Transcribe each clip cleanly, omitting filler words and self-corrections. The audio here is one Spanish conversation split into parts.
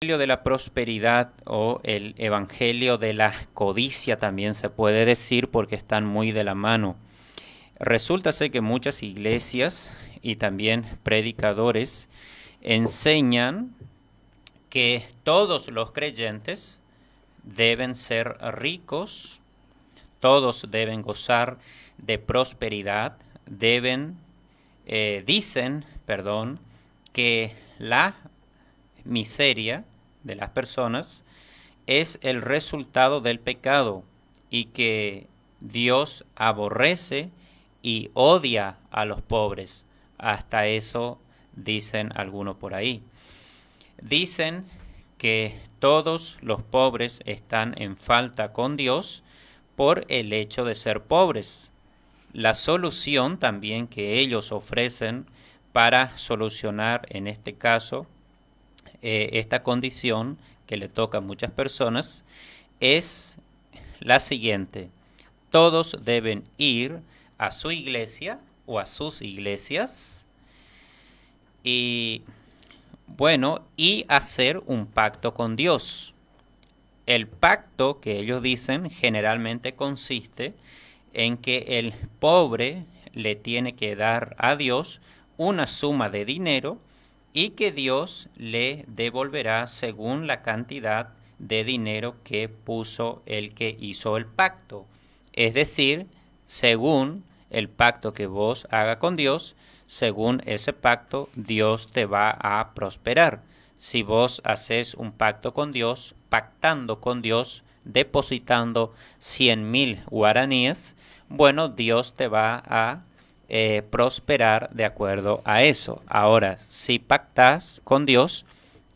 Evangelio de la prosperidad o el evangelio de la codicia también se puede decir porque están muy de la mano. Resulta ser que muchas iglesias y también predicadores enseñan que todos los creyentes deben ser ricos, todos deben gozar de prosperidad, dicen, que la miseria de las personas es el resultado del pecado y que Dios aborrece y odia a los pobres. Hasta eso dicen algunos por ahí. Dicen que todos los pobres están en falta con Dios por el hecho de ser pobres. La solución también que ellos ofrecen para solucionar en este caso esta condición que le toca a muchas personas es la siguiente: todos deben ir a su iglesia o a sus iglesias y y hacer un pacto con Dios. El pacto que ellos dicen generalmente consiste en que el pobre le tiene que dar a Dios una suma de dinero y que Dios le devolverá según la cantidad de dinero que puso el que hizo el pacto. Es decir, según el pacto que vos hagas con Dios, según ese pacto, Dios te va a prosperar. Si vos haces un pacto con Dios, pactando con Dios, depositando 100.000 guaraníes, bueno, Dios te va a prosperar de acuerdo a eso. Ahora, si pactas con Dios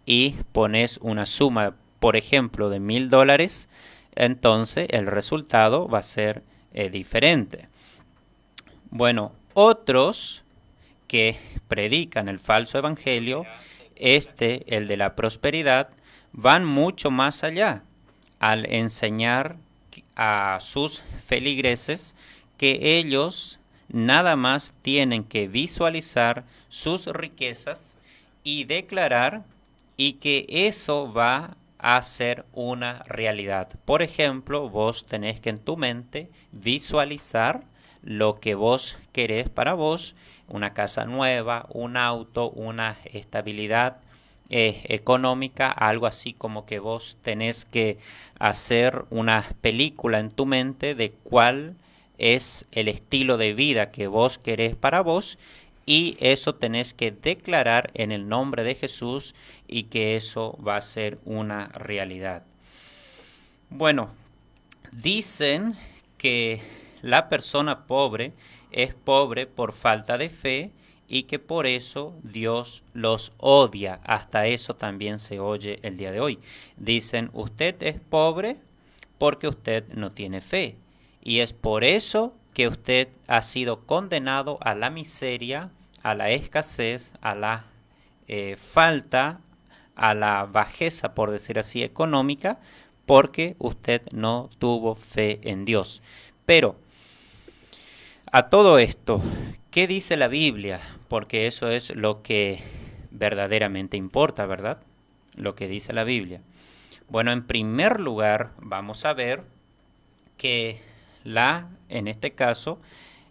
y pones una suma, por ejemplo, de $1.000, entonces el resultado va a ser diferente. Bueno, otros que predican el falso evangelio, el de la prosperidad, van mucho más allá al enseñar a sus feligreses que ellos nada más tienen que visualizar sus riquezas y declarar y que eso va a ser una realidad. Por ejemplo, vos tenés que en tu mente visualizar lo que vos querés para vos: una casa nueva, un auto, una estabilidad económica, algo así como que vos tenés que hacer una película en tu mente de cuál es el estilo de vida que vos querés para vos, y eso tenés que declarar en el nombre de Jesús y que eso va a ser una realidad. Bueno, dicen que la persona pobre es pobre por falta de fe y que por eso Dios los odia. Hasta eso también se oye el día de hoy. Dicen, usted es pobre porque usted no tiene fe. Y es por eso que usted ha sido condenado a la miseria, a la escasez, a la falta, a la bajeza, por decir así, económica, porque usted no tuvo fe en Dios. Pero a todo esto, ¿qué dice la Biblia? Porque eso es lo que verdaderamente importa, ¿verdad? Lo que dice la Biblia. Bueno, en primer lugar, vamos a ver que en este caso,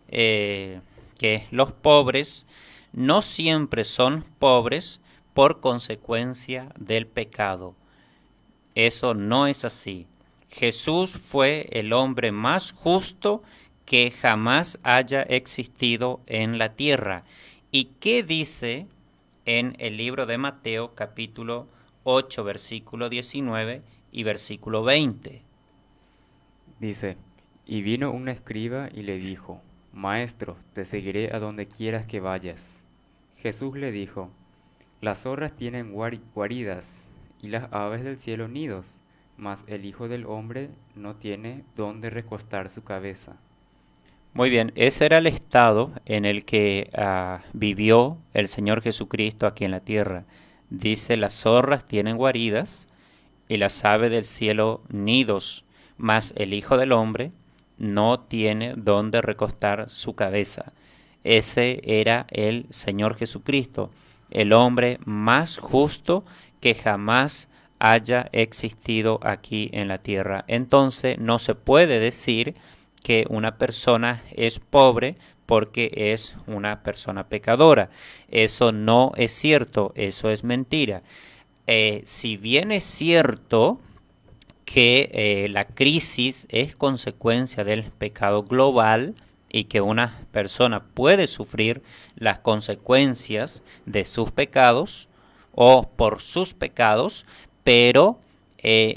que los pobres no siempre son pobres por consecuencia del pecado. Eso no es así. Jesús fue el hombre más justo que jamás haya existido en la tierra. ¿Y qué dice en el libro de Mateo capítulo 8, versículo 19 y versículo 20? Dice, y vino un escriba y le dijo, Maestro, te seguiré a donde quieras que vayas. Jesús le dijo, las zorras tienen guaridas y las aves del cielo nidos, mas el Hijo del Hombre no tiene dónde recostar su cabeza. Muy bien, ese era el estado en el que vivió el Señor Jesucristo aquí en la tierra. Dice, las zorras tienen guaridas y las aves del cielo nidos, mas el Hijo del Hombre no tiene dónde recostar su cabeza. Ese era el Señor Jesucristo, el hombre más justo que jamás haya existido aquí en la tierra. Entonces no se puede decir que una persona es pobre porque es una persona pecadora. Eso no es cierto, eso es mentira. Si bien es cierto que la crisis es consecuencia del pecado global y que una persona puede sufrir las consecuencias de sus pecados o por sus pecados, pero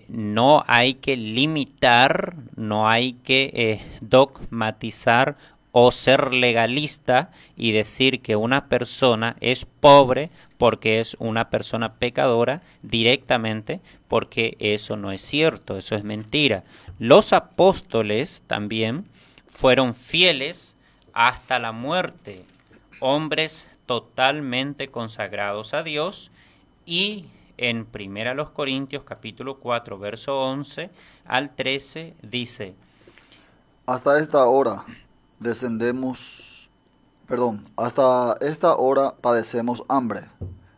no hay que limitar, no hay que dogmatizar o ser legalista y decir que una persona es pobre porque es una persona pecadora directamente, porque eso no es cierto, eso es mentira. Los apóstoles también fueron fieles hasta la muerte, hombres totalmente consagrados a Dios, y en 1 Corintios capítulo 4 verso 11 al 13 dice: Hasta esta hora descendemos, hasta esta hora padecemos hambre,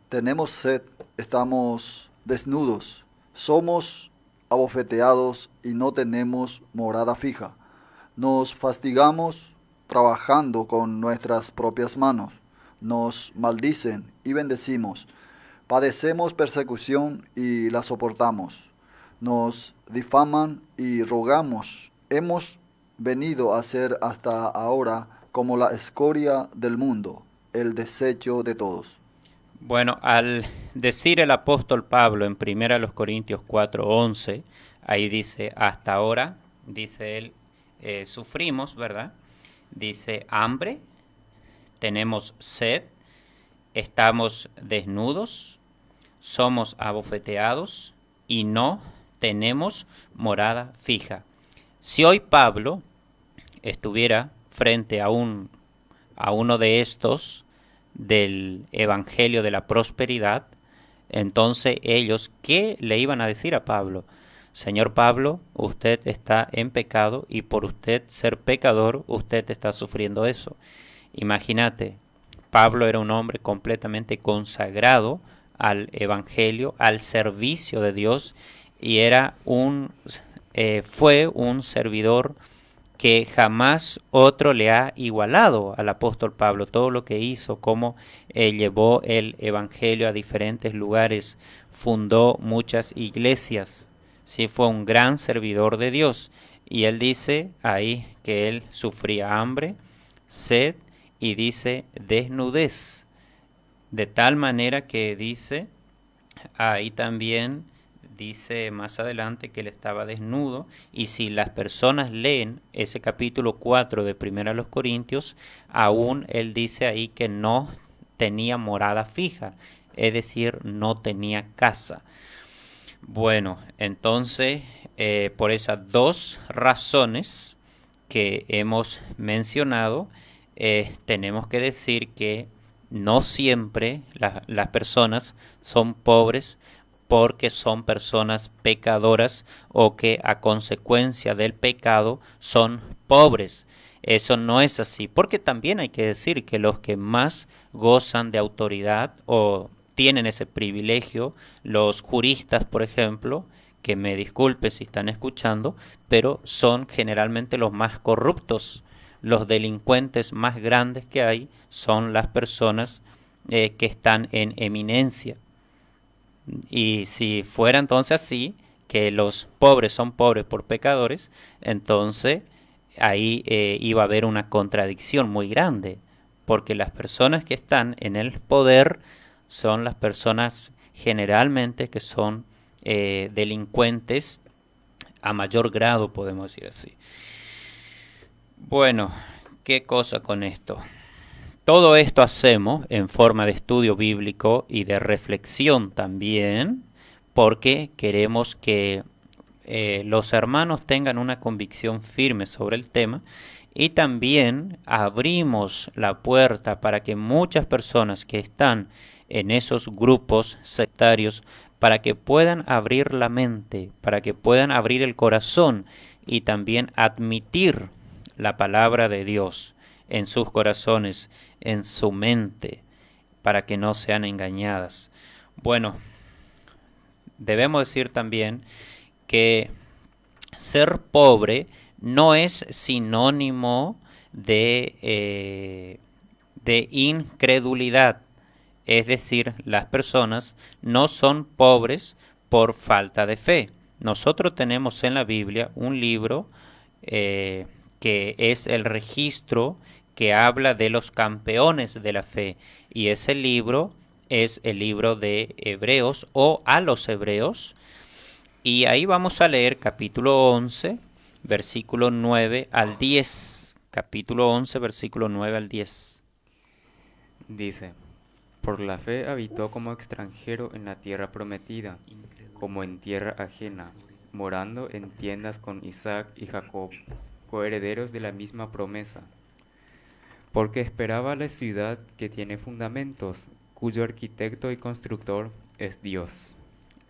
tenemos sed, estamos desnudos, somos abofeteados y no tenemos morada fija. Nos fastigamos trabajando con nuestras propias manos, nos maldicen y bendecimos. Padecemos persecución y la soportamos. Nos difaman y rogamos. Hemos venido a ser hasta ahora como la escoria del mundo, el desecho de todos. Bueno, al decir el apóstol Pablo en 1 Corintios 4:11, ahí dice: hasta ahora, dice él, sufrimos, ¿verdad? Dice: hambre, tenemos sed, estamos desnudos, somos abofeteados y no tenemos morada fija. Si hoy Pablo estuviera frente a uno de estos del Evangelio de la Prosperidad, entonces ellos, ¿qué le iban a decir a Pablo? Señor Pablo, usted está en pecado y por usted ser pecador, usted está sufriendo eso. Imagínate, Pablo era un hombre completamente consagrado al Evangelio, al servicio de Dios, y fue un servidor que jamás otro le ha igualado al apóstol Pablo. Todo lo que hizo, cómo llevó el Evangelio a diferentes lugares, fundó muchas iglesias, sí, fue un gran servidor de Dios. Y él dice ahí que él sufría hambre, sed y dice desnudez. De tal manera que dice, ahí también dice más adelante que él estaba desnudo, y si las personas leen ese capítulo 4 de 1 Corintios, aún él dice ahí que no tenía morada fija, es decir, no tenía casa. Bueno, entonces, por esas dos razones que hemos mencionado, tenemos que decir que no siempre las personas son pobres porque son personas pecadoras o que a consecuencia del pecado son pobres. Eso no es así, porque también hay que decir que los que más gozan de autoridad o tienen ese privilegio, los juristas, por ejemplo, que me disculpe si están escuchando, pero son generalmente los más corruptos. Los delincuentes más grandes que hay son las personas que están en eminencia. Y si fuera entonces así, que los pobres son pobres por pecadores, entonces ahí iba a haber una contradicción muy grande, porque las personas que están en el poder son las personas generalmente que son delincuentes a mayor grado, podemos decir así. Bueno, ¿qué cosa con esto? Todo esto hacemos en forma de estudio bíblico y de reflexión también, porque queremos que los hermanos tengan una convicción firme sobre el tema, y también abrimos la puerta para que muchas personas que están en esos grupos sectarios, para que puedan abrir la mente, para que puedan abrir el corazón y también admitir la palabra de Dios en sus corazones, en su mente, para que no sean engañadas. Bueno, debemos decir también que ser pobre no es sinónimo de incredulidad. Es decir, las personas no son pobres por falta de fe. Nosotros tenemos en la Biblia un libro que es el registro que habla de los campeones de la fe. Y ese libro es el libro de Hebreos o a los Hebreos. Y ahí vamos a leer capítulo 11, versículo 9 al 10. Capítulo 11, versículo 9 al 10. Dice, por la fe habitó como extranjero en la tierra prometida, como en tierra ajena, morando en tiendas con Isaac y Jacob, coherederos de la misma promesa. Porque esperaba la ciudad que tiene fundamentos, cuyo arquitecto y constructor es Dios.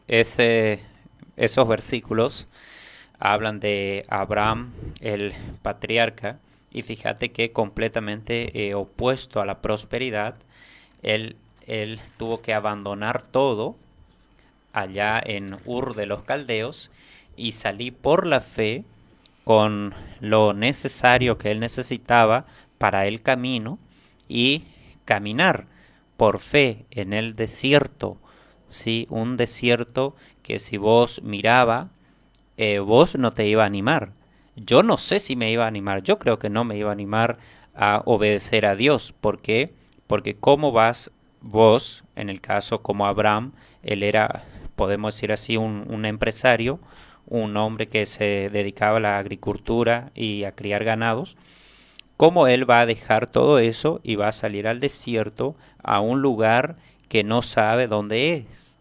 Esos versículos hablan de Abraham, el patriarca, y fíjate que completamente opuesto a la prosperidad, él tuvo que abandonar todo allá en Ur de los Caldeos y salir por la fe con lo necesario que él necesitaba para el camino y caminar por fe en el desierto, ¿sí? Un desierto que si vos miraba, vos no te iba a animar. Yo no sé si me iba a animar, yo creo que no me iba a animar a obedecer a Dios. ¿Por qué? Porque cómo vas vos, en el caso como Abraham, él era, podemos decir así, un empresario, un hombre que se dedicaba a la agricultura y a criar ganados. ¿Cómo él va a dejar todo eso y va a salir al desierto, a un lugar que no sabe dónde es?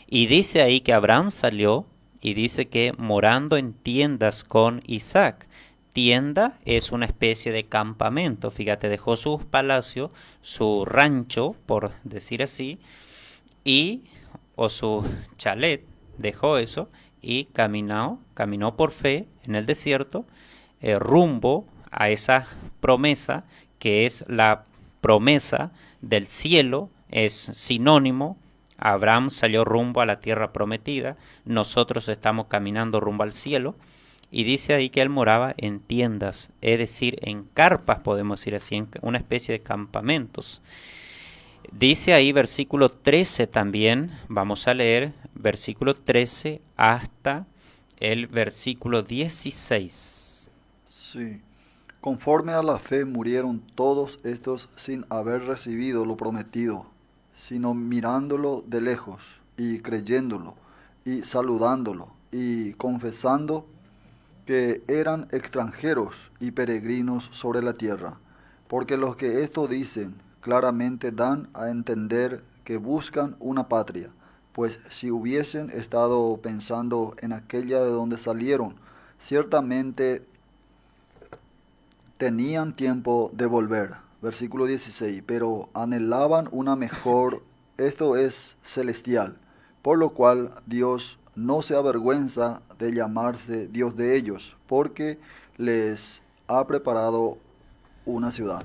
Y dice ahí que Abraham salió y dice que morando en tiendas con Isaac. Tienda es una especie de campamento, fíjate, dejó su palacio, su rancho, por decir así, o su chalet, dejó eso y caminó por fe en el desierto, rumbo a esa promesa que es la promesa del cielo, es sinónimo. Abraham salió rumbo a la tierra prometida, nosotros estamos caminando rumbo al cielo, y dice ahí que él moraba en tiendas, es decir, en carpas, podemos decir así, en una especie de campamentos. Dice ahí versículo 13 también, vamos a leer versículo 13 hasta el versículo 16. Sí. Conforme a la fe murieron todos estos sin haber recibido lo prometido, sino mirándolo de lejos y creyéndolo y saludándolo y confesando que eran extranjeros y peregrinos sobre la tierra. Porque los que esto dicen claramente dan a entender que buscan una patria, pues si hubiesen estado pensando en aquella de donde salieron, ciertamente tenían tiempo de volver. Versículo 16, pero anhelaban una mejor, esto es celestial, por lo cual Dios no se avergüenza de llamarse Dios de ellos, porque les ha preparado una ciudad.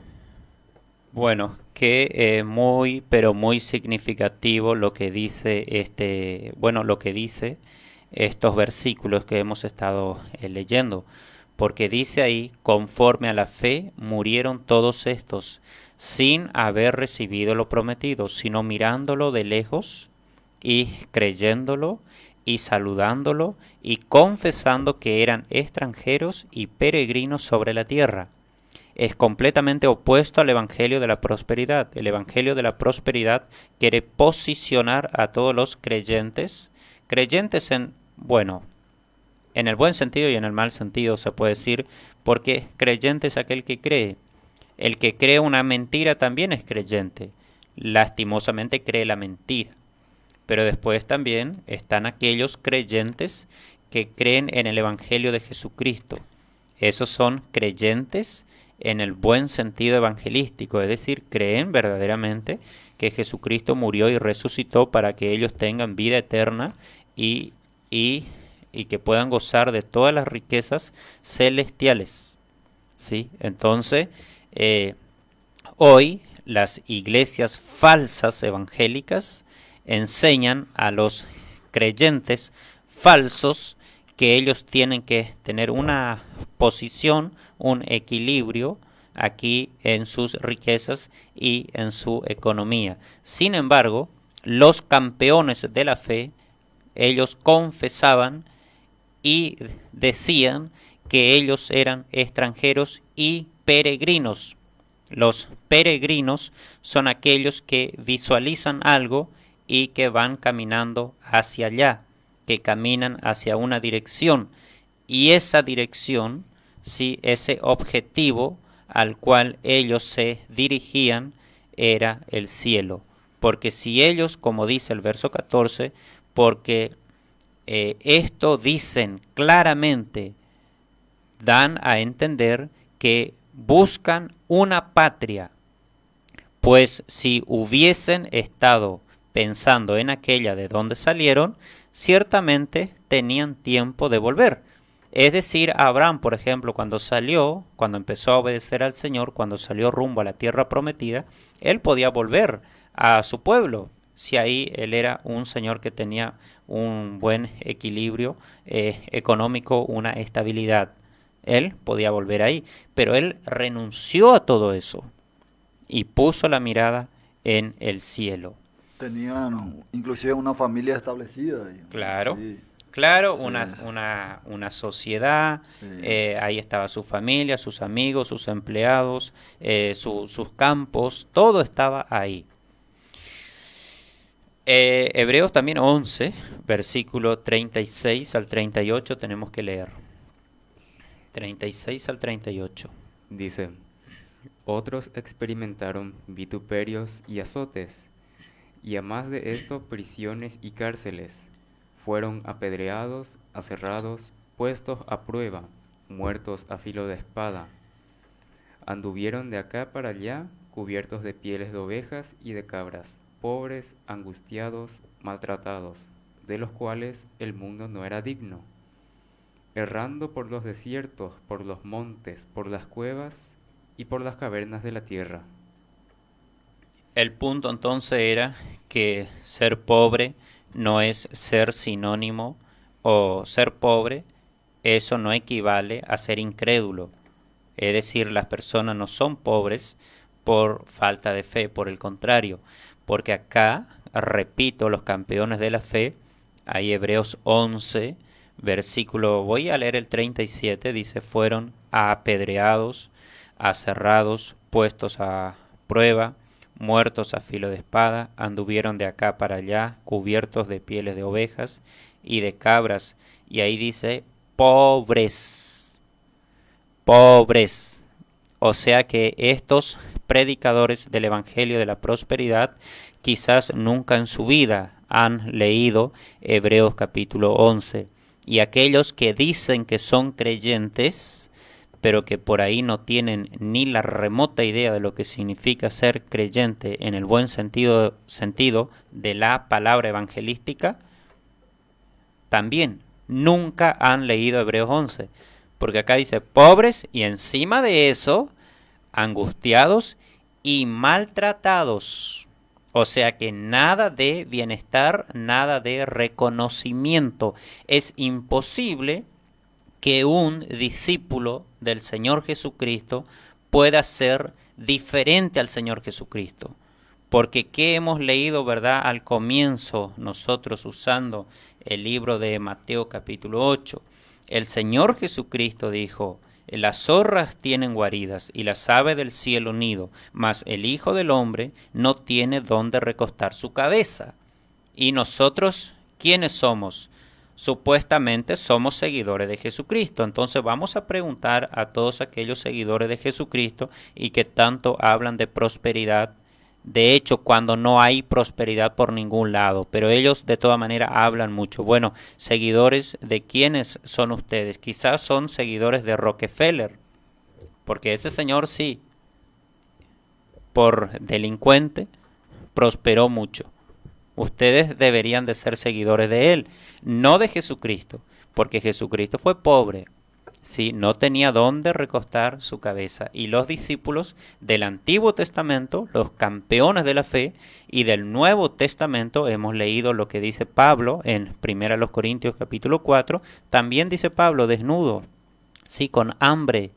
Bueno, que muy, pero muy significativo lo que dice lo que dice estos versículos que hemos estado leyendo, porque dice ahí, conforme a la fe murieron todos estos, sin haber recibido lo prometido, sino mirándolo de lejos y creyéndolo y saludándolo y confesando que eran extranjeros y peregrinos sobre la tierra. Es completamente opuesto al evangelio de la prosperidad. El evangelio de la prosperidad quiere posicionar a todos los creyentes en el buen sentido y en el mal sentido se puede decir, porque creyente es aquel que cree. El que cree una mentira también es creyente. Lastimosamente cree la mentira. Pero después también están aquellos creyentes que creen en el evangelio de Jesucristo. Esos son creyentes en el buen sentido evangelístico, es decir, creen verdaderamente que Jesucristo murió y resucitó para que ellos tengan vida eterna y que puedan gozar de todas las riquezas celestiales. ¿Sí? Entonces, hoy las iglesias falsas evangélicas enseñan a los creyentes falsos, que ellos tienen que tener una posición, un equilibrio aquí en sus riquezas y en su economía. Sin embargo, los campeones de la fe, ellos confesaban y decían que ellos eran extranjeros y peregrinos. Los peregrinos son aquellos que visualizan algo y que van caminando hacia allá, que caminan hacia una dirección. Y esa dirección, sí, ese objetivo al cual ellos se dirigían era el cielo. Porque si ellos, como dice el verso 14, porque esto dicen claramente, dan a entender que buscan una patria, pues si hubiesen estado pensando en aquella de donde salieron, ciertamente tenían tiempo de volver. Es decir, Abraham, por ejemplo, cuando empezó a obedecer al Señor, cuando salió rumbo a la tierra prometida, él podía volver a su pueblo, si ahí él era un señor que tenía un buen equilibrio económico, una estabilidad. Él podía volver ahí, pero él renunció a todo eso y puso la mirada en el cielo. Tenían inclusive una familia establecida. Claro, Sí, claro, sí, una sociedad, sí. ahí estaba su familia, sus amigos, sus empleados, sus campos, todo estaba ahí. Hebreos también 11, versículo 36 al 38 tenemos que leer. 36 al 38. Dice, otros experimentaron vituperios y azotes, y a más de esto prisiones y cárceles. Fueron apedreados, aserrados, puestos a prueba, muertos a filo de espada. Anduvieron de acá para allá, cubiertos de pieles de ovejas y de cabras, pobres, angustiados, maltratados, de los cuales el mundo no era digno. Errando por los desiertos, por los montes, por las cuevas y por las cavernas de la tierra. El punto entonces era que ser pobre no es ser sinónimo, o ser pobre, eso no equivale a ser incrédulo. Es decir, las personas no son pobres por falta de fe, por el contrario, porque acá, repito, los campeones de la fe, hay Hebreos 11, versículo, voy a leer el 37, dice, fueron apedreados, aserrados, puestos a prueba, muertos a filo de espada, anduvieron de acá para allá, cubiertos de pieles de ovejas y de cabras. Y ahí dice, pobres, pobres. O sea que estos predicadores del Evangelio de la Prosperidad quizás nunca en su vida han leído Hebreos capítulo 11. Y aquellos que dicen que son creyentes, pero que por ahí no tienen ni la remota idea de lo que significa ser creyente en el buen sentido de la palabra evangelística, también nunca han leído Hebreos 11. Porque acá dice pobres y encima de eso, angustiados y maltratados. O sea que nada de bienestar, nada de reconocimiento. Es imposible que un discípulo del Señor Jesucristo pueda ser diferente al Señor Jesucristo. Porque ¿qué hemos leído, verdad, al comienzo nosotros usando el libro de Mateo capítulo 8? El Señor Jesucristo dijo, las zorras tienen guaridas y las aves del cielo nido, mas el Hijo del Hombre no tiene dónde recostar su cabeza. ¿Y nosotros quiénes somos? Supuestamente somos seguidores de Jesucristo. Entonces vamos a preguntar a todos aquellos seguidores de Jesucristo y que tanto hablan de prosperidad. De hecho, cuando no hay prosperidad por ningún lado, pero ellos de toda manera hablan mucho. Bueno, seguidores de quiénes son ustedes. Quizás son seguidores de Rockefeller, porque ese señor sí, por delincuente, prosperó mucho. Ustedes deberían de ser seguidores de él, no de Jesucristo, porque Jesucristo fue pobre. ¿sí? No tenía dónde recostar su cabeza. Y los discípulos del Antiguo Testamento, los campeones de la fe, y del Nuevo Testamento, hemos leído lo que dice Pablo en 1 Corintios capítulo 4, también dice Pablo, desnudo, ¿sí? Con hambre,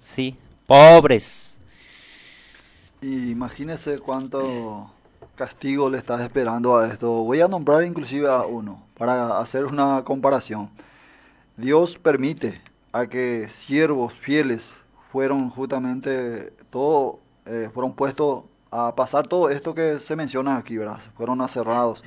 ¿sí? Pobres. Y imagínese cuánto castigo le estás esperando a esto. Voy a nombrar inclusive a uno para hacer una comparación. Dios permite a que siervos fieles fueron justamente todo, fueron puestos a pasar todo esto que se menciona aquí, ¿verdad? Fueron aserrados.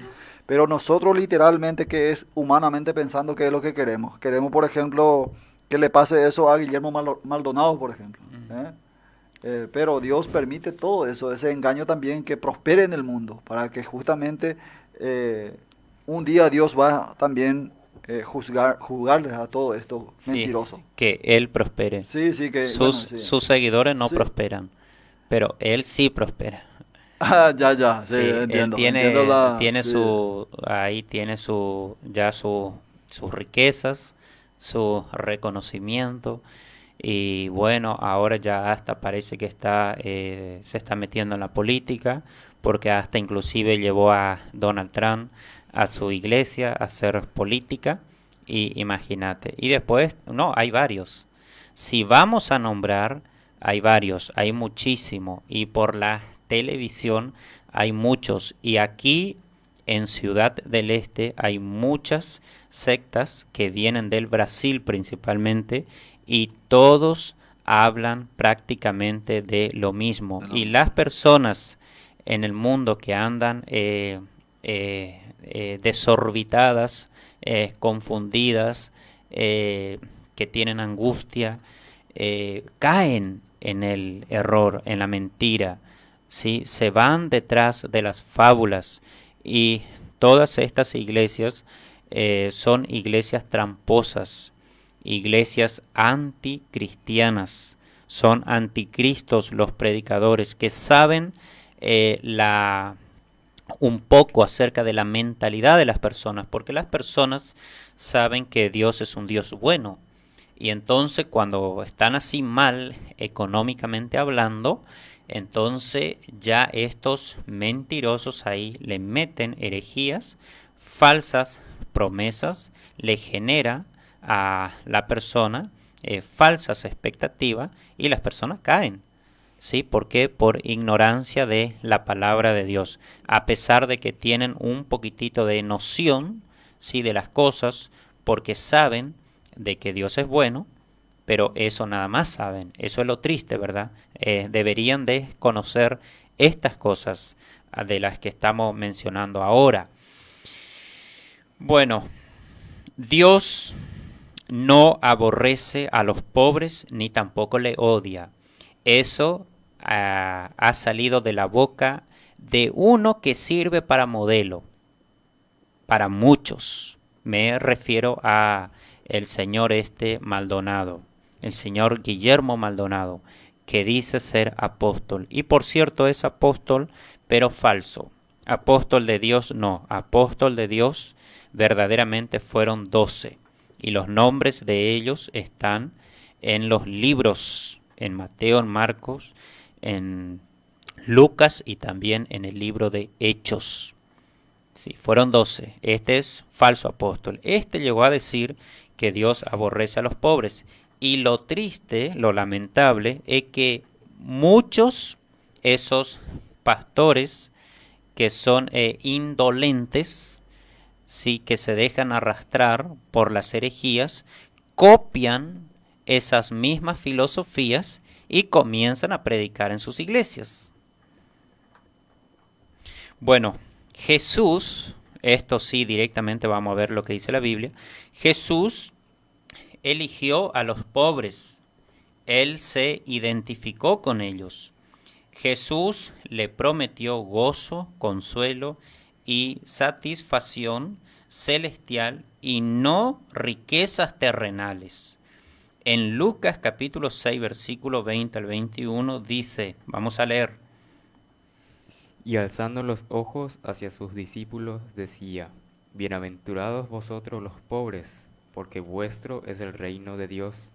Pero nosotros literalmente, que es humanamente pensando, qué es lo que queremos. Queremos, por ejemplo, que le pase eso a Guillermo Maldonado, por ejemplo. ¿Eh? Pero Dios permite todo eso, ese engaño también, que prospere en el mundo, para que justamente eh, un día Dios va también juzgarles a todo esto Sí, mentiroso. que él prospere. Sí, sí, que, bueno, Sus, sí. sus seguidores no Sí. prosperan, pero él sí prospera. Ah, ya, ya, sí, Sí, él entiendo la, tiene sí. ahí tiene sus riquezas, su reconocimiento, y bueno, ahora ya hasta parece que se está metiendo en la política, porque hasta inclusive llevó a Donald Trump a su iglesia a hacer política, y imagínate. Y después, no, hay varios. Si vamos a nombrar, hay varios, hay muchísimo, y por la televisión hay muchos, y aquí en Ciudad del Este hay muchas sectas que vienen del Brasil principalmente, y todos hablan prácticamente de lo mismo. De lo Y las mismo. personas en el mundo que andan desorbitadas, confundidas, que tienen angustia, caen en el error, en la mentira, ¿sí? Se van detrás de las fábulas, y todas estas iglesias son iglesias tramposas, iglesias anticristianas, son anticristos los predicadores que saben un poco acerca de la mentalidad de las personas, porque las personas saben que Dios es un Dios bueno, y entonces cuando están así mal económicamente hablando, entonces ya estos mentirosos ahí le meten herejías, falsas promesas, le genera a la persona falsas expectativas, y las personas caen. ¿Sí? ¿Por qué? Por ignorancia de la palabra de Dios. A pesar de que tienen un poquitito de noción, ¿sí? De las cosas, porque saben de que Dios es bueno, pero eso nada más saben. Eso es lo triste, ¿verdad? Deberían de conocer estas cosas de las que estamos mencionando ahora. Bueno, Dios no aborrece a los pobres ni tampoco le odia. Eso ha salido de la boca de uno que sirve para modelo para muchos. Me refiero a el señor Maldonado, el señor Guillermo Maldonado, que dice ser apóstol. Y por cierto es apóstol, pero falso. Apóstol de Dios no, apóstol de Dios verdaderamente fueron 12. Y los nombres de ellos están en los libros, en Mateo, en Marcos, en Lucas y también en el libro de Hechos. Sí, fueron 12. Este es falso apóstol. Este llegó a decir que Dios aborrece a los pobres. Y lo triste, lo lamentable, es que muchos esos pastores que son indolentes, sí, que se dejan arrastrar por las herejías, copian esas mismas filosofías y comienzan a predicar en sus iglesias. Bueno, Jesús, esto sí directamente vamos a ver lo que dice la Biblia, Jesús eligió a los pobres, él se identificó con ellos. Jesús le prometió gozo, consuelo y satisfacción celestial y no riquezas terrenales. En Lucas capítulo 6 versículo 20 al 21 dice, vamos a leer, Y alzando los ojos hacia sus discípulos decía, Bienaventurados vosotros los pobres, porque vuestro es el reino de Dios.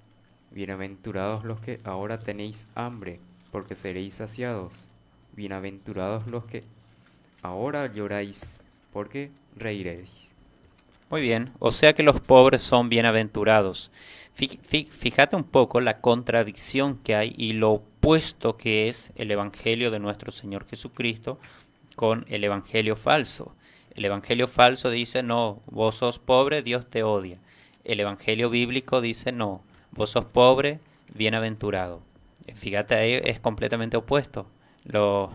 Bienaventurados los que ahora tenéis hambre, porque seréis saciados. Bienaventurados los que ahora lloráis, porque reiréis. Muy bien, o sea que los pobres son bienaventurados. Fíjate un poco la contradicción que hay y lo opuesto que es el Evangelio de nuestro Señor Jesucristo con el Evangelio falso. El Evangelio falso dice, no, vos sos pobre, Dios te odia. El Evangelio bíblico dice, no, vos sos pobre, bienaventurado. Fíjate, ahí es completamente opuesto lo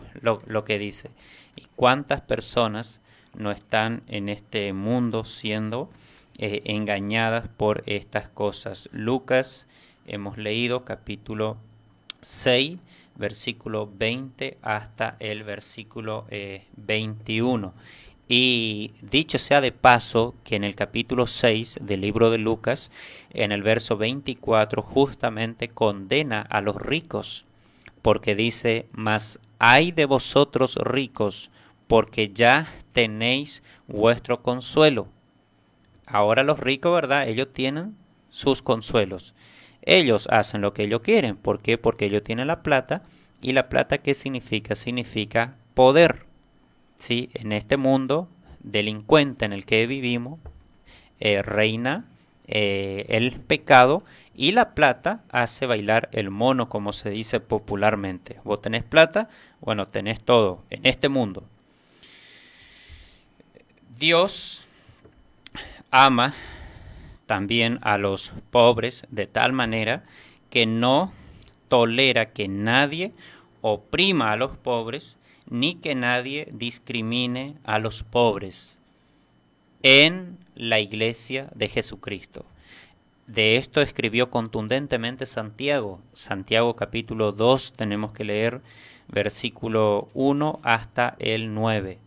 que dice. ¿Y cuántas personas no están en este mundo siendo engañadas por estas cosas? Lucas, hemos leído capítulo 6, versículo 20 hasta el versículo 21. Y dicho sea de paso que en el capítulo 6 del libro de Lucas, en el verso 24, justamente condena a los ricos, porque dice, mas ay de vosotros ricos, porque ya tenéis vuestro consuelo. Ahora los ricos, ¿verdad? Ellos tienen sus consuelos. Ellos hacen lo que ellos quieren. ¿Por qué? Porque ellos tienen la plata. ¿Y la plata qué significa? Significa poder. ¿Sí? En este mundo delincuente en el que vivimos, reina el pecado y la plata hace bailar el mono, como se dice popularmente. Vos tenés plata, bueno, tenés todo en este mundo. Dios ama también a los pobres de tal manera que no tolera que nadie oprima a los pobres ni que nadie discrimine a los pobres en la iglesia de Jesucristo. De esto escribió contundentemente Santiago. Santiago capítulo 2 tenemos que leer versículo 1 hasta el 9.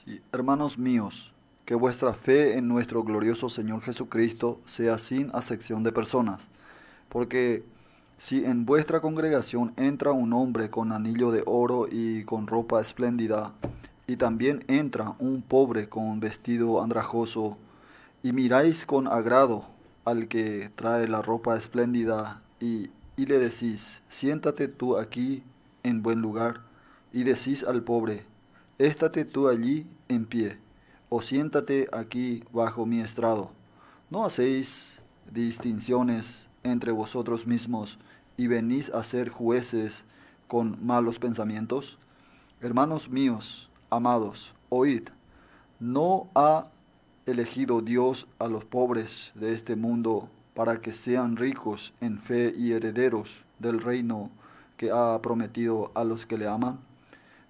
Sí, hermanos míos, que vuestra fe en nuestro glorioso Señor Jesucristo sea sin acepción de personas, porque si en vuestra congregación entra un hombre con anillo de oro y con ropa espléndida, y también entra un pobre con vestido andrajoso, y miráis con agrado al que trae la ropa espléndida, y le decís, siéntate tú aquí en buen lugar, y decís al pobre, éstate tú allí en pie, o siéntate aquí bajo mi estrado. ¿No hacéis distinciones entre vosotros mismos y venís a ser jueces con malos pensamientos? Hermanos míos, amados, oíd, ¿no ha elegido Dios a los pobres de este mundo para que sean ricos en fe y herederos del reino que ha prometido a los que le aman?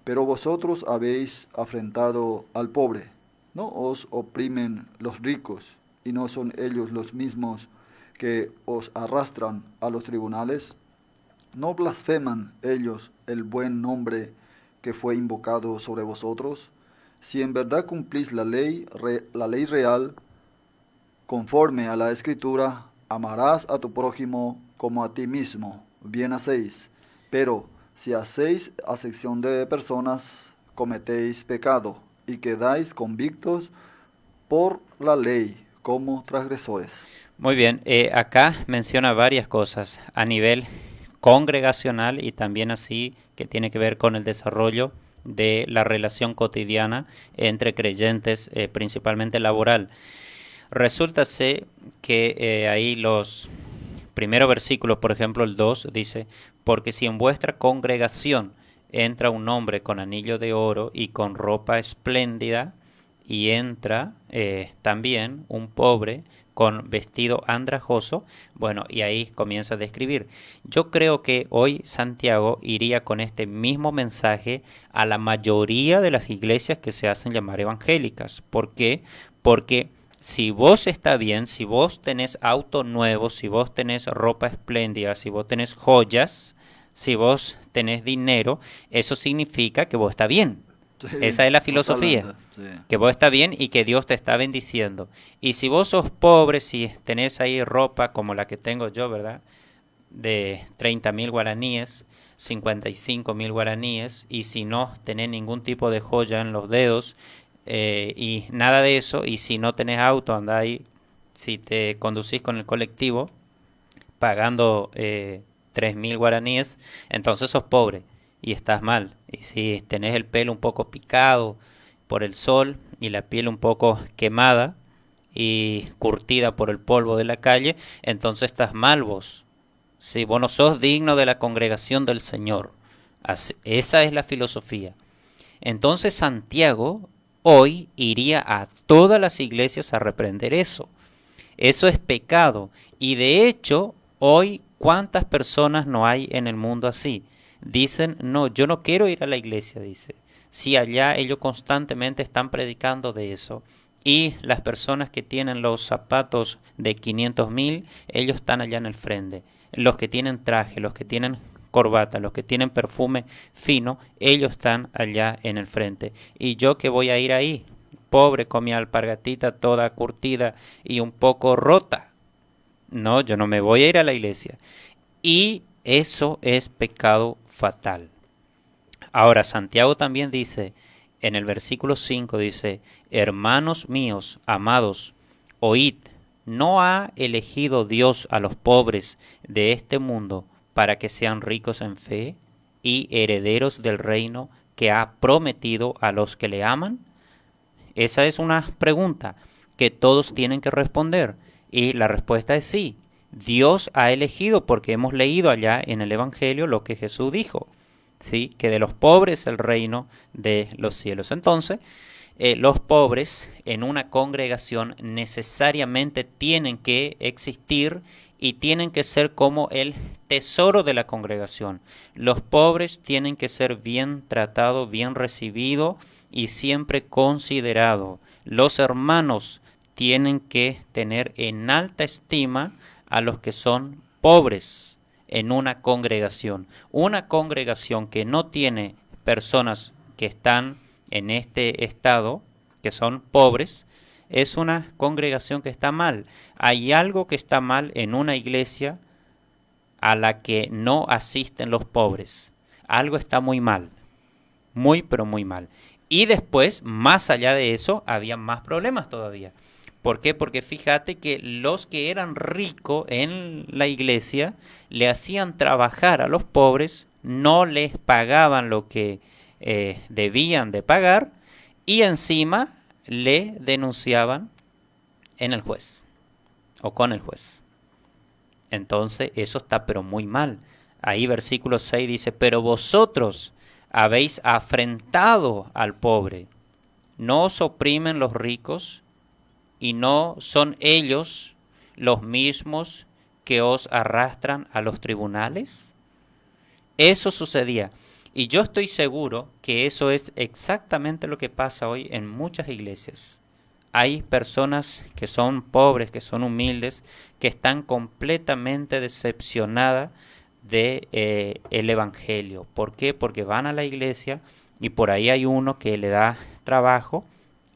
Pero vosotros habéis afrentado al pobre. ¿No os oprimen los ricos y no son ellos los mismos que os arrastran a los tribunales? ¿No blasfeman ellos el buen nombre que fue invocado sobre vosotros? Si en verdad cumplís la ley real, conforme a la Escritura, amarás a tu prójimo como a ti mismo. Bien hacéis. Pero si hacéis acepción de personas, cometéis pecado y quedáis convictos por la ley como transgresores. Muy bien, acá menciona varias cosas a nivel congregacional y también así que tiene que ver con el desarrollo de la relación cotidiana entre creyentes, principalmente laboral. Resulta ser que ahí los primeros versículos, por ejemplo el 2, dice, porque si en vuestra congregación entra un hombre con anillo de oro y con ropa espléndida, y entra también un pobre con vestido andrajoso, bueno, y ahí comienza a describir. Yo creo que hoy Santiago iría con este mismo mensaje a la mayoría de las iglesias que se hacen llamar evangélicas. ¿Por qué? Porque si vos está bien, si vos tenés auto nuevo, si vos tenés ropa espléndida, si vos tenés joyas, si vos tenés dinero, eso significa que vos está bien. Sí, Esa es la filosofía, totalmente, sí. que vos está bien y que Dios te está bendiciendo. Y si vos sos pobre, si tenés ahí ropa como la que tengo yo, ¿verdad? De 30.000 guaraníes, 55.000 guaraníes, y si no tenés ningún tipo de joya en los dedos y nada de eso, y si no tenés auto, andá ahí si te conducís con el colectivo pagando 3.000 guaraníes, entonces sos pobre y estás mal. Y si tenés el pelo un poco picado por el sol y la piel un poco quemada y curtida por el polvo de la calle, entonces estás mal vos. Si vos no sos digno de la congregación del Señor. Esa es la filosofía. Entonces Santiago hoy iría a todas las iglesias a reprender eso. Eso es pecado. Y de hecho, hoy, ¿cuántas personas no hay en el mundo así? Dicen, no, yo no quiero ir a la iglesia, dice. Si allá ellos constantemente están predicando de eso. Y las personas que tienen los zapatos de 500.000, ellos están allá en el frente. Los que tienen traje, los que tienen corbata, los que tienen perfume fino, ellos están allá en el frente. ¿Y yo que voy a ir ahí? Pobre, con mi alpargatita toda curtida y un poco rota. No, yo no me voy a ir a la iglesia. Y eso es pecado fatal. Ahora, Santiago también dice, en el versículo 5 dice, hermanos míos, amados, oíd, ¿no ha elegido Dios a los pobres de este mundo para que sean ricos en fe y herederos del reino que ha prometido a los que le aman? Esa es una pregunta que todos tienen que responder. Y la respuesta es sí. Dios ha elegido, porque hemos leído allá en el Evangelio lo que Jesús dijo, ¿sí? Que de los pobres el reino de los cielos. Entonces, los pobres en una congregación necesariamente tienen que existir y tienen que ser como el tesoro de la congregación. Los pobres tienen que ser bien tratados, bien recibidos y siempre considerados. Los hermanos tienen que tener en alta estima a los que son pobres en una congregación. Una congregación que no tiene personas que están en este estado, que son pobres, es una congregación que está mal. Hay algo que está mal en una iglesia a la que no asisten los pobres. Algo está muy mal. Muy, pero muy mal. Y después, más allá de eso, había más problemas todavía. ¿Por qué? Porque fíjate que los que eran ricos en la iglesia le hacían trabajar a los pobres, no les pagaban lo que debían de pagar y encima le denunciaban en el juez o con el juez. Entonces eso está pero muy mal. Ahí versículo 6 dice, pero vosotros habéis afrentado al pobre. ¿No os oprimen los ricos? ¿Y no son ellos los mismos que os arrastran a los tribunales? Eso sucedía. Y yo estoy seguro que eso es exactamente lo que pasa hoy en muchas iglesias. Hay personas que son pobres, que son humildes, que están completamente decepcionadas de el evangelio. ¿Por qué? Porque van a la iglesia y por ahí hay uno que le da trabajo,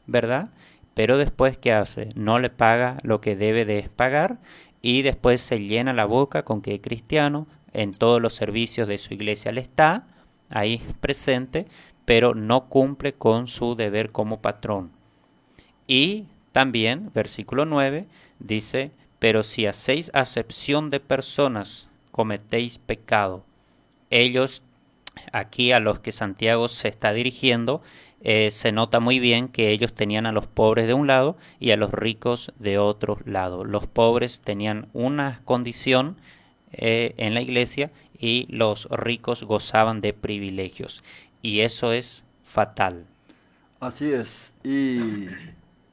¿verdad? Pero después, ¿qué hace? No le paga lo que debe de pagar y después se llena la boca con que es cristiano, en todos los servicios de su iglesia le está ahí presente, pero no cumple con su deber como patrón. Y también, versículo 9, dice, pero si hacéis acepción de personas, cometéis pecado. Ellos, aquí a los que Santiago se está dirigiendo, se nota muy bien que ellos tenían a los pobres de un lado y a los ricos de otro lado. Los pobres tenían una condición en la iglesia y los ricos gozaban de privilegios. Y eso es fatal. Así es. Y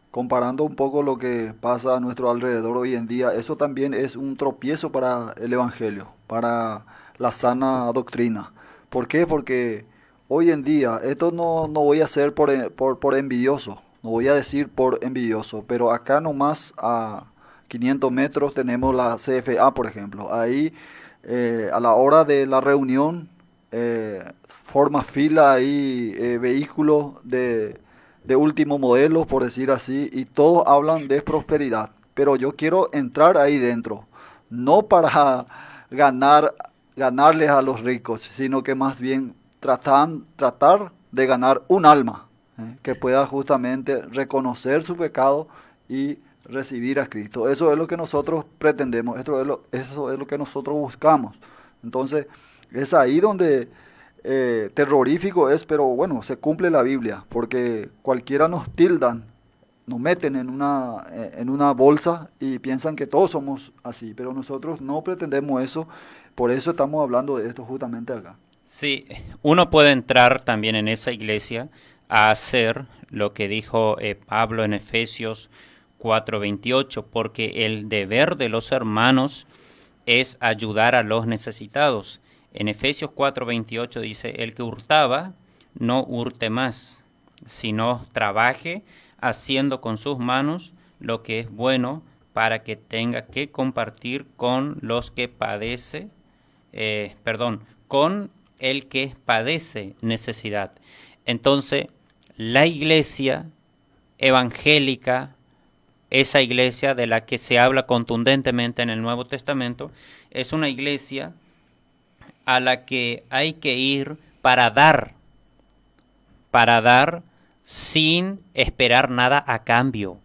comparando un poco lo que pasa a nuestro alrededor hoy en día, eso también es un tropiezo para el Evangelio, para la sana doctrina. ¿Por qué? Porque hoy en día, esto no voy a hacer por envidioso, no voy a decir por envidioso, pero acá nomás a 500 metros tenemos la CFA, por ejemplo. Ahí, a la hora de la reunión, forma fila ahí vehículos de último modelo, por decir así, y todos hablan de prosperidad. Pero yo quiero entrar ahí dentro, no para ganarles a los ricos, sino que más bien tratar de ganar un alma, que pueda justamente reconocer su pecado y recibir a Cristo. Eso es lo que nosotros pretendemos, eso es lo que nosotros buscamos. Entonces, es ahí donde terrorífico es, pero bueno, se cumple la Biblia, porque cualquiera nos tildan, nos meten en una bolsa y piensan que todos somos así, pero nosotros no pretendemos eso, por eso estamos hablando de esto justamente acá. Sí, uno puede entrar también en esa iglesia a hacer lo que dijo Pablo en Efesios 4:28, porque el deber de los hermanos es ayudar a los necesitados. En Efesios 4:28 dice, el que hurtaba, no hurte más, sino trabaje haciendo con sus manos lo que es bueno para que tenga que compartir con los que con el que padece necesidad. Entonces, la iglesia evangélica, esa iglesia de la que se habla contundentemente en el Nuevo Testamento, es una iglesia a la que hay que ir para dar sin esperar nada a cambio,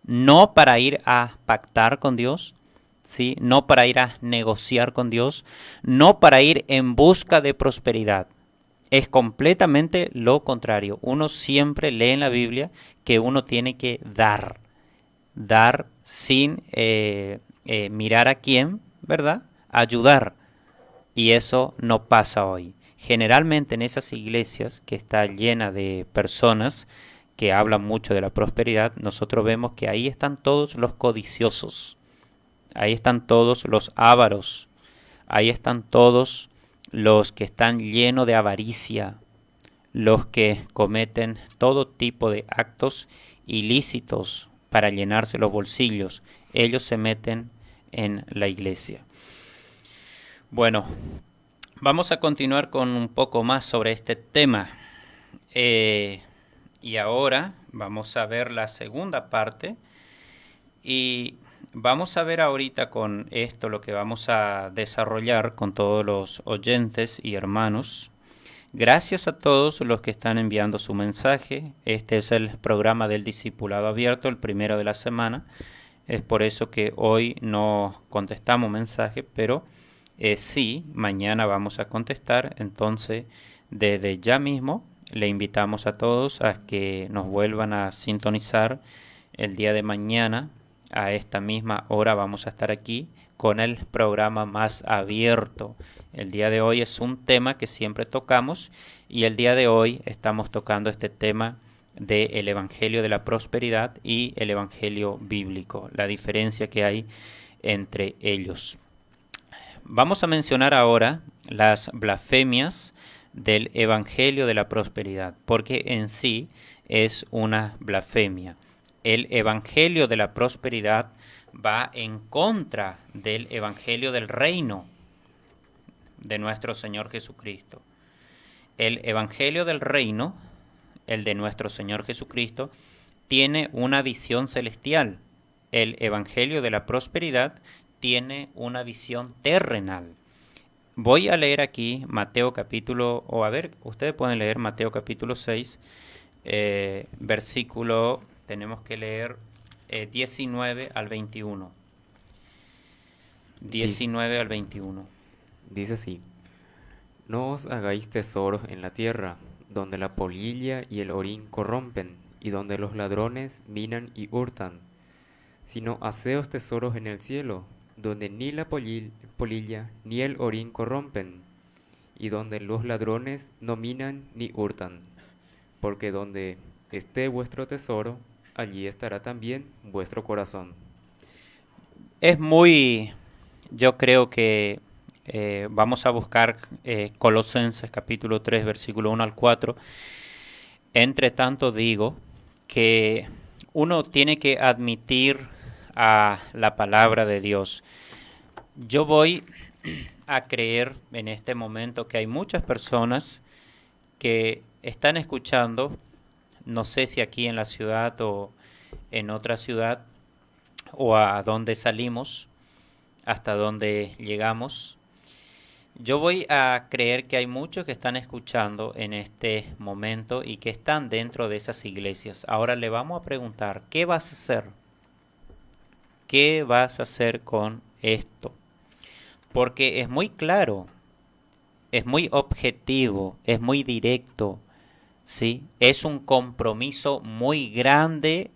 no para ir a pactar con Dios, ¿sí? No para ir a negociar con Dios, no para ir en busca de prosperidad. Es completamente lo contrario. Uno siempre lee en la Biblia que uno tiene que dar sin mirar a quién, ¿verdad? Ayudar. Y eso no pasa hoy. Generalmente en esas iglesias que está llena de personas que hablan mucho de la prosperidad, nosotros vemos que ahí están todos los codiciosos, ahí están todos los ávaros, ahí están todos los que están llenos de avaricia, los que cometen todo tipo de actos ilícitos para llenarse los bolsillos. Ellos se meten en la iglesia. Bueno, vamos a continuar con un poco más sobre este tema. Y ahora vamos a ver la segunda parte. Y vamos a ver ahorita con esto lo que vamos a desarrollar con todos los oyentes y hermanos. Gracias a todos los que están enviando su mensaje. Este es el programa del Discipulado Abierto, el primero de la semana. Es por eso que hoy no contestamos mensajes, pero sí, mañana vamos a contestar. Entonces, desde ya mismo, le invitamos a todos a que nos vuelvan a sintonizar el día de mañana. A esta misma hora vamos a estar aquí con el programa más abierto. El día de hoy es un tema que siempre tocamos y el día de hoy estamos tocando este tema del Evangelio de la Prosperidad y el Evangelio bíblico, la diferencia que hay entre ellos. Vamos a mencionar ahora las blasfemias del Evangelio de la Prosperidad, porque en sí es una blasfemia. El Evangelio de la Prosperidad va en contra del Evangelio del Reino de nuestro Señor Jesucristo. El Evangelio del Reino, el de nuestro Señor Jesucristo, tiene una visión celestial. El Evangelio de la Prosperidad tiene una visión terrenal. Voy a leer aquí Mateo capítulo, ustedes pueden leer Mateo capítulo 6, versículo, tenemos que leer 19 al 21. 19 al 21. Dice así: No os hagáis tesoros en la tierra, donde la polilla y el orín corrompen, y donde los ladrones minan y hurtan, sino haceos tesoros en el cielo, donde ni la polilla ni el orín corrompen, y donde los ladrones no minan ni hurtan, porque donde esté vuestro tesoro, allí estará también vuestro corazón. Yo creo que vamos a buscar Colosenses capítulo 3, versículo 1 al 4. Entre tanto digo que uno tiene que admitir a la palabra de Dios. Yo voy a creer en este momento que hay muchas personas que están escuchando, no sé si aquí en la ciudad o en otra ciudad, o a donde salimos, hasta donde llegamos. Yo voy a creer que hay muchos que están escuchando en este momento y que están dentro de esas iglesias. Ahora le vamos a preguntar, ¿qué vas a hacer? ¿qué vas a hacer con esto? Porque es muy claro, es muy objetivo, es muy directo, ¿sí? Es un compromiso muy grande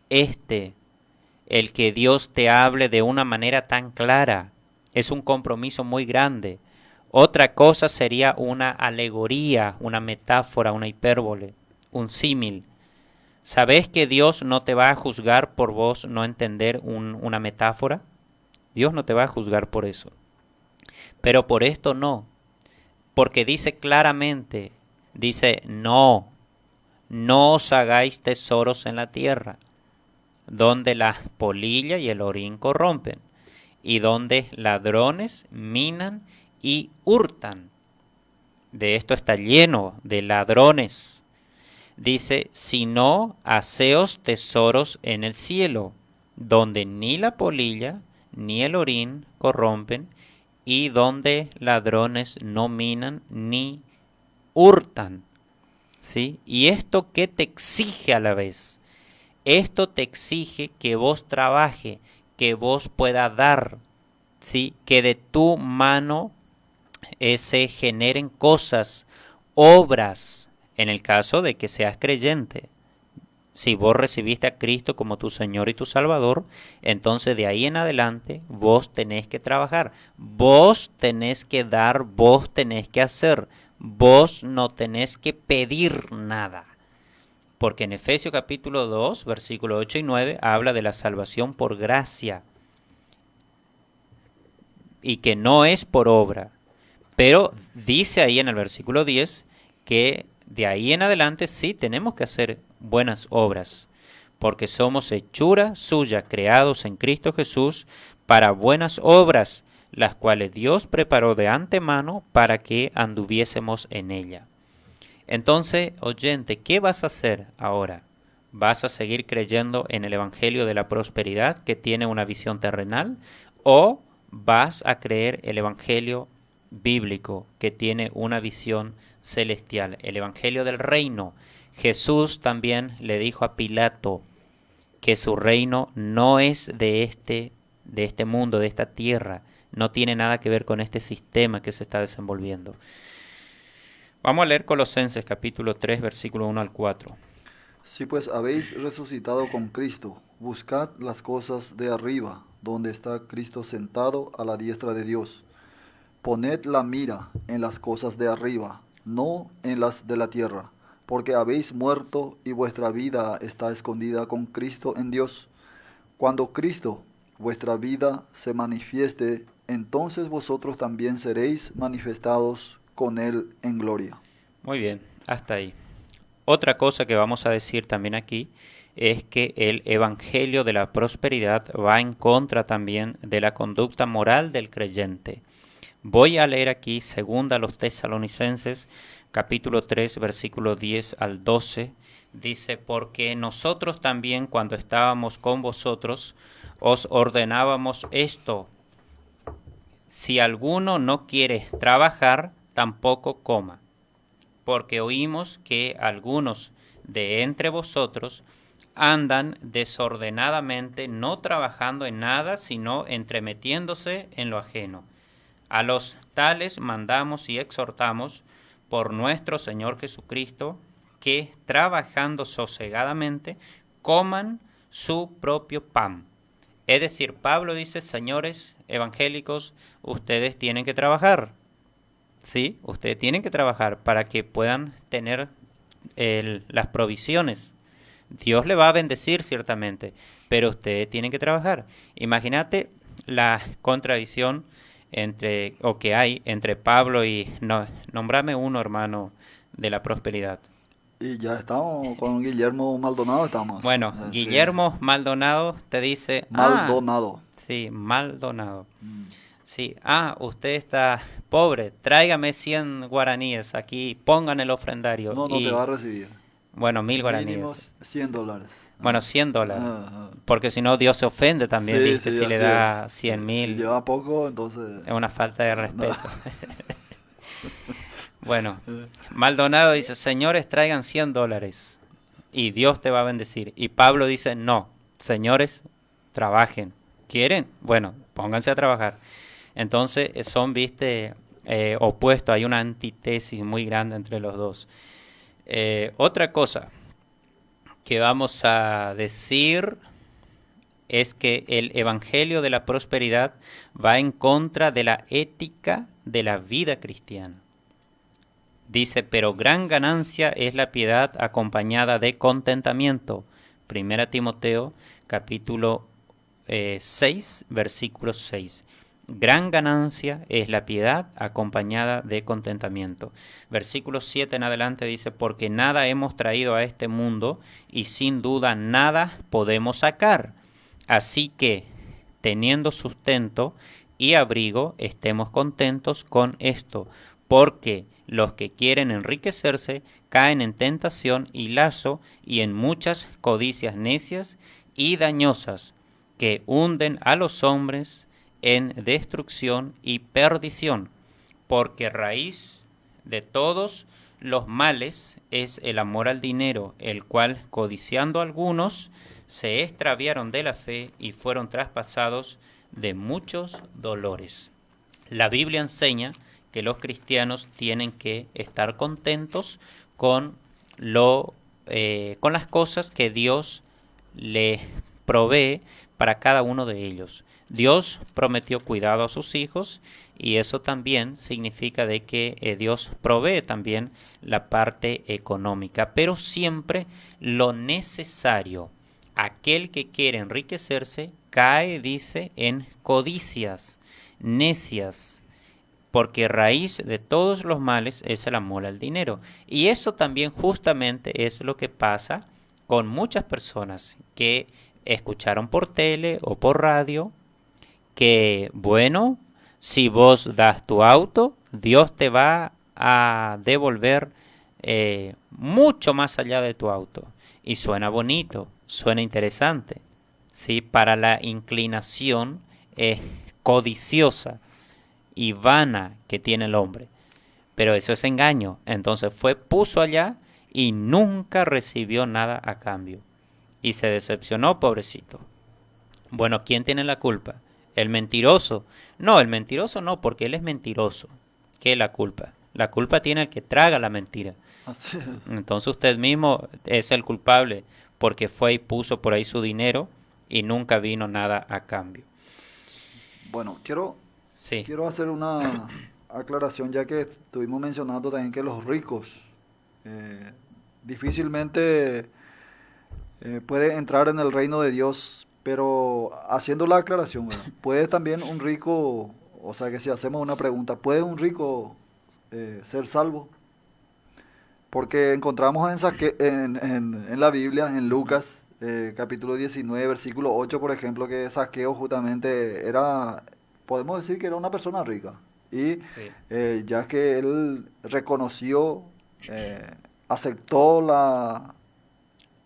el que Dios te hable de una manera tan clara. Es un compromiso muy grande. Otra cosa sería una alegoría, una metáfora, una hipérbole, un símil. ¿Sabés que Dios no te va a juzgar por vos no entender una metáfora? Dios no te va a juzgar por eso. Pero por esto no. Porque dice claramente, dice, no os hagáis tesoros en la tierra, donde la polilla y el orín corrompen, y donde ladrones minan y hurtan. De esto está lleno de ladrones. Dice, sino haceos tesoros en el cielo, donde ni la polilla ni el orín corrompen, y donde ladrones no minan ni hurtan. ¿Sí? ¿Y esto qué te exige a la vez? Esto te exige que vos trabajes, que vos puedas dar, ¿sí? Que de tu mano se generen cosas, obras, en el caso de que seas creyente. Si vos recibiste a Cristo como tu Señor y tu Salvador, entonces de ahí en adelante vos tenés que trabajar, vos tenés que dar, vos tenés que hacer, vos no tenés que pedir nada. Porque en Efesios capítulo 2, versículos 8 y 9, habla de la salvación por gracia y que no es por obra. Pero dice ahí en el versículo 10 que de ahí en adelante sí tenemos que hacer buenas obras, porque somos hechura suya, creados en Cristo Jesús para buenas obras, las cuales Dios preparó de antemano para que anduviésemos en ella. Entonces, oyente, ¿qué vas a hacer ahora? ¿Vas a seguir creyendo en el Evangelio de la prosperidad que tiene una visión terrenal? ¿O vas a creer el Evangelio bíblico que tiene una visión celestial, el Evangelio del reino? Jesús también le dijo a Pilato que su reino no es de este mundo, de esta tierra, no tiene nada que ver con este sistema que se está desenvolviendo. Vamos a leer Colosenses capítulo 3, versículo 1 al 4. Si pues habéis resucitado con Cristo, buscad las cosas de arriba, donde está Cristo sentado a la diestra de Dios. Poned la mira en las cosas de arriba, no en las de la tierra, porque habéis muerto y vuestra vida está escondida con Cristo en Dios. Cuando Cristo, vuestra vida, se manifieste, entonces vosotros también seréis manifestados con Él en gloria. Muy bien, hasta ahí. Otra cosa que vamos a decir también aquí es que el Evangelio de la prosperidad va en contra también de la conducta moral del creyente. Voy a leer aquí 2 los Tesalonicenses, capítulo 3, versículo 10 al 12. Dice, porque nosotros también cuando estábamos con vosotros os ordenábamos esto: si alguno no quiere trabajar, tampoco coma. Porque oímos que algunos de entre vosotros andan desordenadamente, no trabajando en nada, sino entremetiéndose en lo ajeno. A los tales mandamos y exhortamos por nuestro Señor Jesucristo, que trabajando sosegadamente coman su propio pan. Es decir, Pablo dice, señores evangélicos, ustedes tienen que trabajar. Sí, ustedes tienen que trabajar para que puedan tener las provisiones. Dios le va a bendecir ciertamente, pero ustedes tienen que trabajar. Imagínate la contradicción que hay entre Pablo y nombrame uno, hermano, de la prosperidad. Y ya estamos con Guillermo Maldonado, estamos. Bueno, Guillermo Maldonado te dice... Maldonado. Sí, Maldonado. Sí, usted está pobre, tráigame 100 guaraníes aquí, pongan el ofrendario. No te va a recibir. Bueno, 1000 guaraníes. Mínimo $100. Bueno, $100. Porque si no, Dios se ofende también, dice, si le da 100.000. Si lleva poco, entonces... Es una falta de respeto. Bueno, Maldonado dice, señores, traigan $100 y Dios te va a bendecir. Y Pablo dice, no, señores, trabajen, ¿Quieren? Bueno, pónganse a trabajar. Entonces son, viste, opuestos, hay una antítesis muy grande entre los dos. Otra cosa que vamos a decir es que el evangelio de la prosperidad va en contra de la ética de la vida cristiana. Dice, pero gran ganancia es la piedad acompañada de contentamiento. Primera Timoteo, capítulo 6, versículo 6. Gran ganancia es la piedad acompañada de contentamiento. Versículo 7 en adelante dice, porque nada hemos traído a este mundo y sin duda nada podemos sacar. Así que, teniendo sustento y abrigo, estemos contentos con esto, porque los que quieren enriquecerse caen en tentación y lazo y en muchas codicias necias y dañosas, que hunden a los hombres en destrucción y perdición, porque raíz de todos los males es el amor al dinero, el cual, codiciando algunos, se extraviaron de la fe y fueron traspasados de muchos dolores. La Biblia enseña que los cristianos tienen que estar contentos con las cosas que Dios les provee para cada uno de ellos. Dios prometió cuidado a sus hijos y eso también significa de que Dios provee también la parte económica, pero siempre lo necesario. Aquel que quiere enriquecerse cae, dice, en codicias necias, porque raíz de todos los males es el amor al dinero. Y eso también justamente es lo que pasa con muchas personas que escucharon por tele o por radio que, bueno, si vos das tu auto, Dios te va a devolver mucho más allá de tu auto. Y suena bonito, suena interesante, ¿sí? Para la inclinación codiciosa y vana que tiene el hombre. Pero eso es engaño. Entonces puso allá y nunca recibió nada a cambio. Y se decepcionó, pobrecito. Bueno, ¿quién tiene la culpa? ¿El mentiroso? No, el mentiroso no, porque él es mentiroso. ¿Qué es la culpa? La culpa tiene el que traga la mentira. Así es. Entonces usted mismo es el culpable porque fue y puso por ahí su dinero y nunca vino nada a cambio. Bueno, Sí, quiero hacer una aclaración, ya que estuvimos mencionando también que los ricos difícilmente pueden entrar en el reino de Dios, pero haciendo la aclaración, ¿verdad? ¿Puede también un rico, o sea que si hacemos una pregunta, ¿puede un rico ser salvo? Porque encontramos en la Biblia, en Lucas, capítulo 19, versículo 8, por ejemplo, que Zaqueo justamente era, podemos decir que era una persona rica. Y sí, ya que él reconoció, aceptó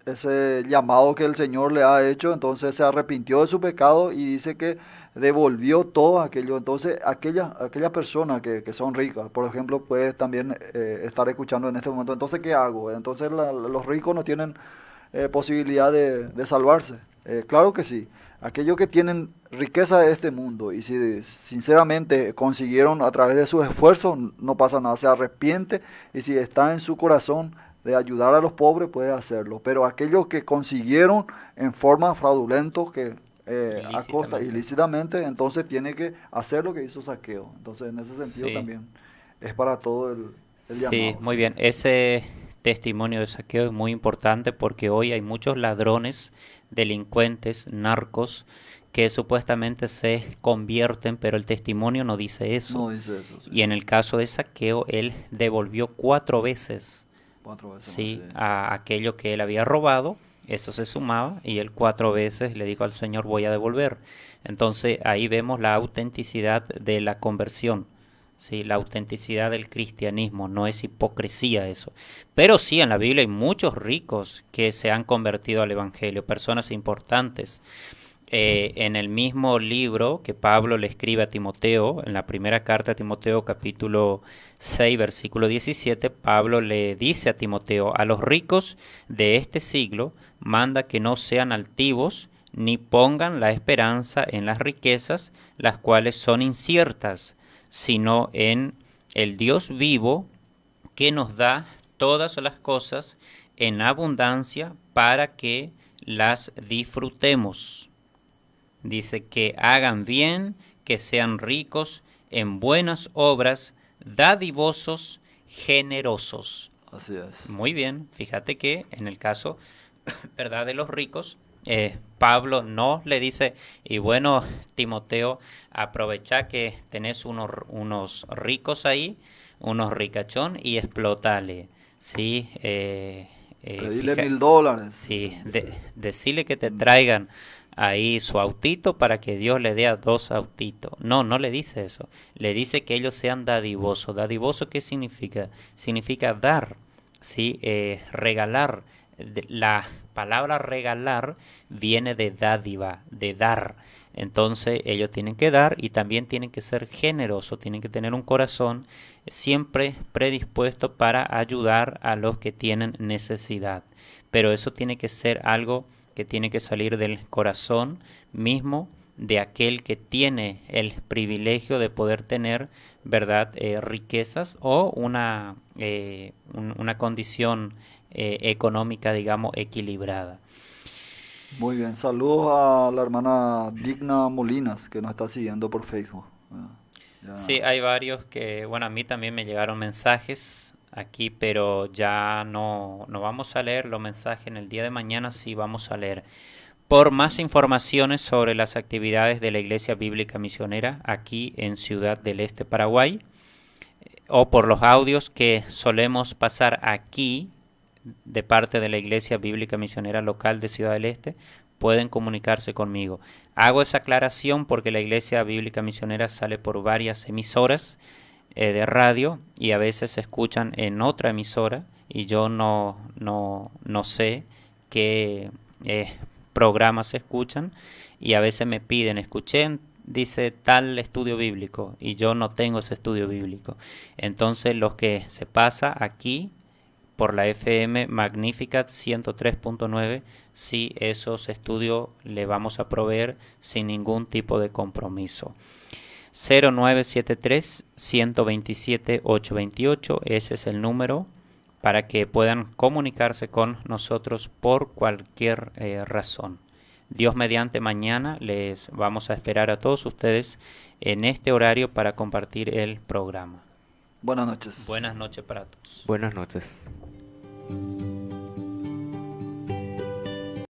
ese llamado que el Señor le ha hecho, entonces se arrepintió de su pecado y dice que devolvió todo aquello. Entonces, aquellas personas que son ricas, por ejemplo, puedes también estar escuchando en este momento, entonces, ¿qué hago? Entonces, los ricos no tienen posibilidad de salvarse. Claro que sí. Aquellos que tienen riqueza de este mundo y si sinceramente consiguieron a través de sus esfuerzos, no pasa nada, se arrepiente y si está en su corazón de ayudar a los pobres, puede hacerlo. Pero aquellos que consiguieron en forma fraudulenta, que a costa ilícitamente, entonces tiene que hacer lo que hizo Zaqueo. Entonces, en ese sentido sí. también es para todo el Sí, llamado. muy Sí. bien. Ese testimonio de Zaqueo es muy importante porque hoy hay muchos ladrones, delincuentes, narcos, que supuestamente se convierten, pero el testimonio no dice eso. No dice eso, sí. Y en el caso de Zaqueo, él devolvió 4 veces, 4 veces más, sí. ¿sí?, a aquello que él había robado. Eso se sumaba y él 4 veces le dijo al Señor, voy a devolver. Entonces ahí vemos la autenticidad de la conversión. Sí, la autenticidad del cristianismo, no es hipocresía eso. Pero sí, en la Biblia hay muchos ricos que se han convertido al Evangelio, personas importantes. En el mismo libro que Pablo le escribe a Timoteo, en la primera carta a Timoteo capítulo 6 versículo 17, Pablo le dice a Timoteo, a los ricos de este siglo manda que no sean altivos, ni pongan la esperanza en las riquezas, las cuales son inciertas, sino en el Dios vivo, que nos da todas las cosas en abundancia para que las disfrutemos. Dice que hagan bien, que sean ricos en buenas obras, dadivosos, generosos. Así es. Muy bien, fíjate que en el caso, ¿verdad?, de los ricos, Pablo no le dice, y bueno, Timoteo, aprovecha que tenés unos ricos ahí, unos ricachón, y explótale, ¿sí? Pedirle $1000. Sí, decirle que te traigan ahí su autito para que Dios le dé a 2 autitos. No, no le dice eso. Le dice que ellos sean dadivosos. ¿Dadivoso qué significa? Significa dar, ¿sí? Regalar. La palabra regalar viene de dádiva, de dar. Entonces ellos tienen que dar y también tienen que ser generosos, tienen que tener un corazón siempre predispuesto para ayudar a los que tienen necesidad. Pero eso tiene que ser algo que tiene que salir del corazón mismo de aquel que tiene el privilegio de poder tener, ¿verdad?, riquezas o una condición económica, digamos, equilibrada. Muy bien. Saludos a la hermana Digna Molinas, que nos está siguiendo por Facebook. Ya. Sí, hay varios que, bueno, a mí también me llegaron mensajes aquí, pero ya no vamos a leer los mensajes en el día de mañana, sí vamos a leer. Por más informaciones sobre las actividades de la Iglesia Bíblica Misionera aquí en Ciudad del Este, Paraguay, o por los audios que solemos pasar aquí de parte de la Iglesia Bíblica Misionera local de Ciudad del Este, pueden comunicarse conmigo. Hago esa aclaración porque la Iglesia Bíblica Misionera sale por varias emisoras de radio y a veces se escuchan en otra emisora y yo no sé qué programas se escuchan y a veces me piden, escuchen, dice tal estudio bíblico y yo no tengo ese estudio bíblico. Entonces lo que se pasa aquí por la FM Magnificat 103.9, sí, esos estudios le vamos a proveer sin ningún tipo de compromiso. 0973-127-828, ese es el número para que puedan comunicarse con nosotros por cualquier razón. Dios mediante, mañana les vamos a esperar a todos ustedes en este horario para compartir el programa. Buenas noches. Buenas noches para todos. Buenas noches.